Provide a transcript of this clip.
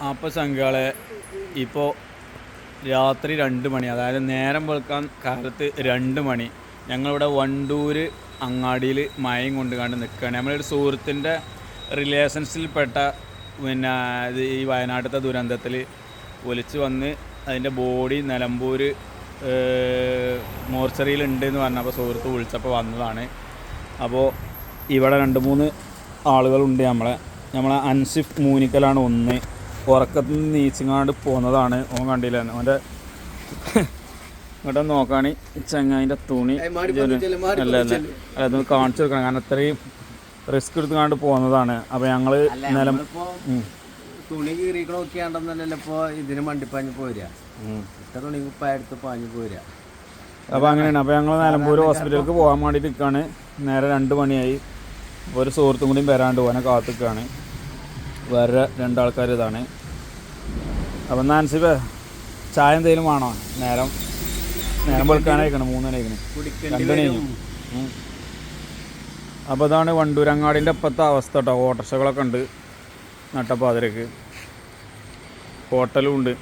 അപ്പോൾ സംഘങ്ങളെ ഇപ്പോൾ രാത്രി 2 മണി, അതായത് നേരം വെളുക്കാൻ കാലത്ത് 2 മണി. ഞങ്ങളിവിടെ വണ്ടൂർ അങ്ങാടിയിൽ മയം കൊണ്ട് കണ്ട് നിൽക്കുകയാണ്. നമ്മളൊരു സുഹൃത്തിൻ്റെ റിലേഷൻസിൽപ്പെട്ട പിന്നെ ഈ വയനാട്ടിലത്തെ ദുരന്തത്തിൽ ഒലിച്ച് വന്ന് അതിൻ്റെ ബോഡി നിലമ്പൂർ മോർച്ചറിയിൽ ഉണ്ടെന്ന് പറഞ്ഞപ്പോൾ സുഹൃത്ത് വിളിച്ചപ്പോൾ വന്നതാണ്. അപ്പോൾ ഇവിടെ 2-3 ആളുകളുണ്ട്. നമ്മളെ അൻസിഫ് മൂനിക്കലാണ് ഒന്ന്. ഉറക്കത്തിൽ നിന്ന് നീച്ചിങ്ങാണ്ട് പോകുന്നതാണ്. ഓൻ കണ്ടില്ല, ഓൻ്റെ ഇങ്ങോട്ട് നോക്കാണ് ചങ്ങാതിൻ്റെ തുണി അല്ല അതൊന്ന് കാണിച്ചു കൊടുക്കണം. കാരണം അത്രയും റിസ്ക് എടുത്തുകൊണ്ട് പോകുന്നതാണ്. അപ്പോൾ ഞങ്ങൾ തുണി കീറിക്കണ നോക്കിയാണ്ടെന്നല്ലോ ഇപ്പോൾ ഇതിന് മണ്ടിപ്പാഞ്ഞ് പോരുക, തുണി കുപ്പായെടുത്ത് പാഞ്ഞ് പോരുക. അപ്പോൾ അങ്ങനെയാണ്. അപ്പോൾ ഞങ്ങൾ നിലമ്പൂർ ഹോസ്പിറ്റലിലേക്ക് പോകാൻ വേണ്ടിയിട്ട് നിൽക്കുകയാണ്. നേരെ 2 മണിയായി. ഒരു സുഹൃത്തും കൂടിയും വരാണ്ട് പോകാനെ കാത്തിക്കുകയാണ്. വേറെ 2 ആൾക്കാർ ഇതാണ്. അപ്പം നാൻസിബേ, ചായ എന്തെങ്കിലും വേണോ? നേരം വെളുക്കാനായിക്കണം. 3 മണി ആയിക്കണം, 2 മണി കഴിഞ്ഞു. അപ്പോൾ ഇതാണ് വണ്ടൂരങ്ങാടിൻ്റെ ഇപ്പോഴത്തെ അവസ്ഥ കേട്ടോ. ഓട്ടോറിക്ഷകളൊക്കെ ഉണ്ട് നട്ടപ്പാതിരക്ക്, ഹോട്ടലും ഉണ്ട്.